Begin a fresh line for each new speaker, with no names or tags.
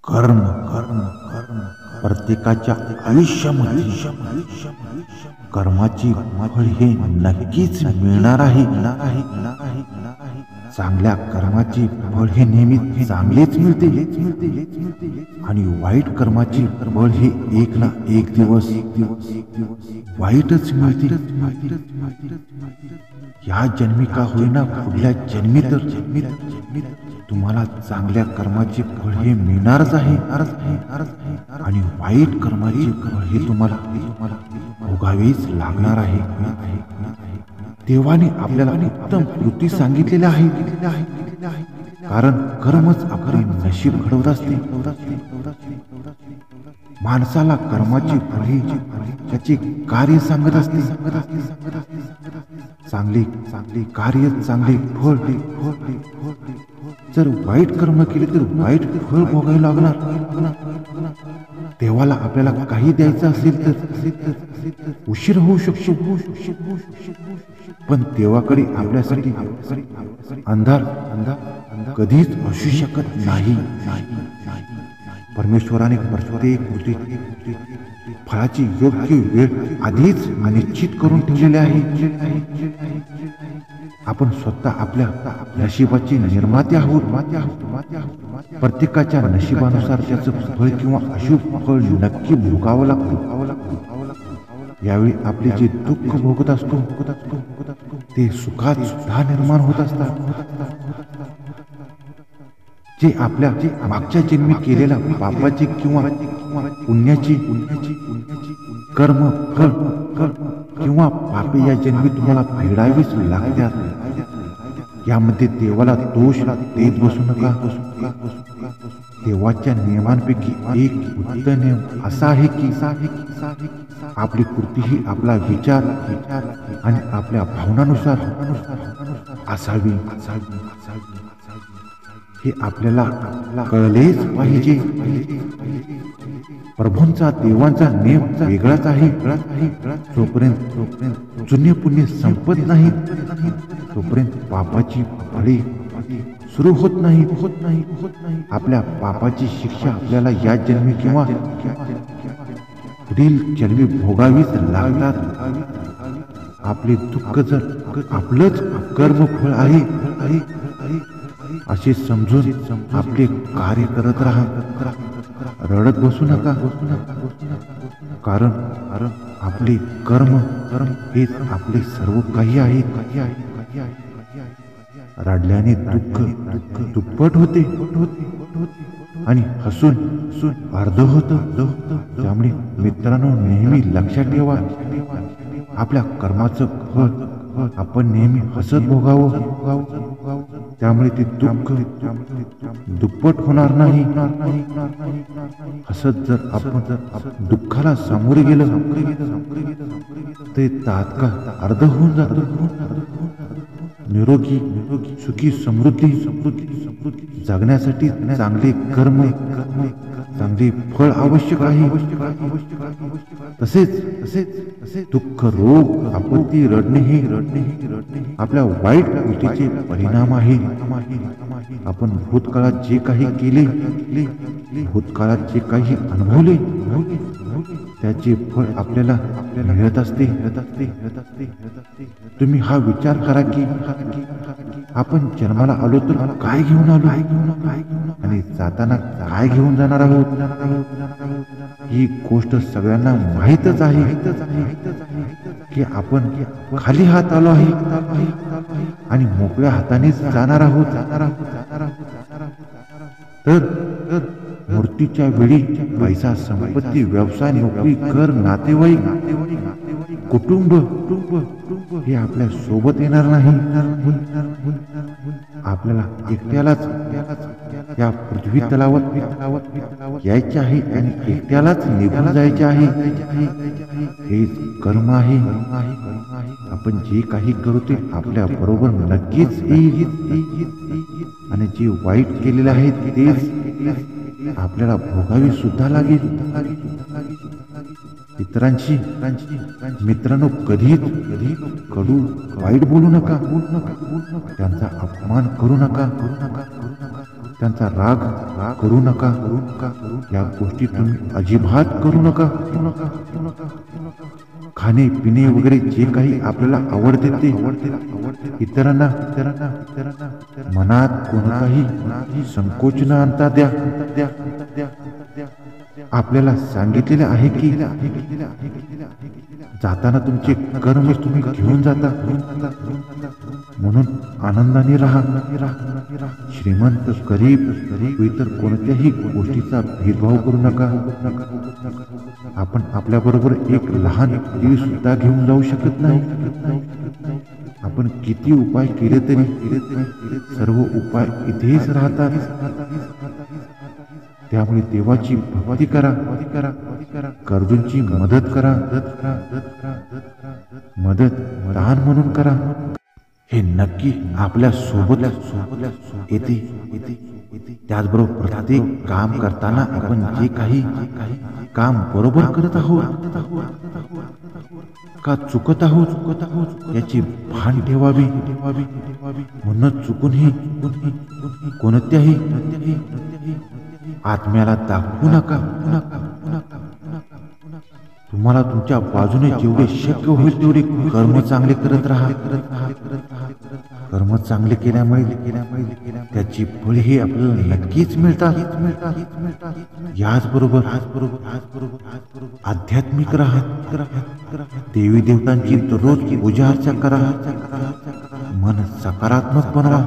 कर्म कर्म कर्म प्रत्येकाच्या आयुष्यामध्ये कर्माची फळ हे नक्कीच मिळणार आहे. चांगल्या कर्माची फळ हे नेहमी चांगलेच मिळते आणि वाईट कर्माची फळ हे एक ना एक दिवस वाईटच मिळते. या जन्मी का होईना पुढल्या जन्मी तर तुम्हाला चांगल्या कर्माची फळ हे मिळणारच आहे आणि वाईट कर्माची फळ हे तुम्हाला भोगावीच लागणार आहे. देवाने आपल्याला उत्तम कृती सांगितलेल्या आहे, कारण कर्मच आपले नशीब घडवत असते. माणसाला कर्माची फळे त्याचे कार्य सांगत असते. चांगले कार्य चांगले फळ. जर वाईट कर्म केले तर वाईट फळ भोगावे लागणार. देवाला आपल्याला काही द्यायचं असेल तर उशीर होऊ शकतो, पण देवाकडे आपल्यासाठी अंधार कधीच असू शकत नाही. परमेश्वराने प्रत्येक गोष्टी फळाची योग्य वेळ आधीच निश्चित करून ठेवलेली आहे. आपण स्वतः आपल्या नशिबाची निर्माते आहोत. प्रत्येकाच्या नशिबानुसार त्याचं फळ किंवा अशुभ फळ नक्की भोगावं लागतं. यावेळी आपले जे दुःख भोगत असतो ते सुखात सुद्धा निर्माण होत असतात. जे आपल्या मागच्या जन्मी केलेल्या पापाची किंवा पुण्याची कर्म फळ किंवा पापे या जन्मी तुम्हाला फेडावीच लागतात. यामध्ये देवाला दोष देत बसू नका. देवाच्या नियमांपैकी एक उत्तम नियम असा आहे की आपली कृती ही आपला विचार आणि आपल्या भावनानुसार असावी. हे आपल्याला कळलेच पाहिजे. प्रभूंचा देवांचा नियम वेगळाच आहे. जोपर्यंत जुने पुण्य संपत नाही तोपर्यंत पापाची फळे सुरू होत नाही. आपल्या पापाची शिक्षा आपल्याला या जन्मी किंवा पुढील जन्मी भोगावीच लागतात. आपले दुःख जर आपलंच कर्मफळ आहे असे समजून आपले कार्य करत राहा. रडत बसू नका, कारण आपले कर्म हेच आपले सर्व काही आहे. रडल्याने दुःख दुप्पट होते आणि हसून अर्ध होतं. त्यामुळे मित्रांनो, नेहमी लक्षात ठेवा, आपल्या कर्माचं फळ आपण नेहमी हसत भोगावं. त्यामुळे ते दुःख दुप्पट होणार नाही. हसत जर आपण दुःखाला सामोरे गेलं ते तात्काळ अर्ध होऊन जातं. निरोगी सुखी समृद्धी जगण्यासाठी चांगले कर्म चांगले फळ आवश्यक आहे. तसेच दुःख, रोग, आपत्ती, रडणे हे आपल्या वाईट कृतीचे परिणाम आहे. आपण भूतकाळात जे काही केले, भूतकाळात जे काही अनुभवले त्याचे फळ आपल्याला मिळत असते. तुम्ही हा विचार करा की आपण जन्माला आलो तर काय घेऊन आलो आणि जाताना काय घेऊन जाणार आहोत. ही गोष्ट सगळ्यांना माहीतच आहे की आपण खाली हात आलो आहे आणि मोकळ्या हातानेच जाणार आहोत. तर मूर्तीच्या वेळी पैसा, संपत्ती, व्यवसाय, नोकरी, घर, नातेवाईक, कुटुंब हे आपल्या सोबत येणार नाही. आपल्याला एकट्यालाच या पृथ्वी तलावात यायचे आहे आणि एकट्यालाच निघून जायचे आहे. हेच कर्म आहे. आपण जे काही करू ते आपल्या बरोबर नक्कीच येईल आणि जे वाईट केलेले आहे तेच आपल्याला भोगावी सुद्धा लागेल. इतरांशी मित्रांनो कधीच कडू वाईट बोलू नका. त्यांचा अपमान करू नका. त्यांचा राग करू नका. या गोष्टी तुम्ही अजिबात करू नका. खाणे पिणे वगैरे जे काही आपल्याला आवडते ते इतरांना मनात कोणताही संकोच न आणता द्या. आपल्याला सांगितलेले आहे की जाताना तुमचे कर्म तुम्ही घेऊन जाता, म्हणून आनंदाने राहा. श्रीमंत गरीब इतर कोणत्याही गोष्टीचा भेदभाव करू नका. आपण आपल्या बरोबर एक लहान तीळ सुद्धा घेऊन जाऊ शकत नाही. आपण किती उपाय केले तरी सर्व उपाय इथेच राहतात. त्यामुळे देवाची भक्ती करा, गरजूंची मदत करा. मदत दान म्हणून करा. हे नक्की आपल्या सोबत येते. त्याचबरोबर प्रत्येक काम करताना आपण जे काही काम बरोबर करत आहोत का चुकत आहोत याची भान ठेवावी. म्हणून चुकूनही कोणत्याही आत्म्याला दाखवू नका. तुम्हाला तुमच्या बाजूने जेवढे शक्य होईल तेवढे कर्म चांगले करत राहा. कर्म चांगले केल्यामुळे त्याची फळे हे आपल्याला नक्कीच मिळतात. याचबरोबर आध्यात्मिक राहा. देवी देवतांची दररोज पूजा अर्चा करा. मन सकारात्मक बनवा.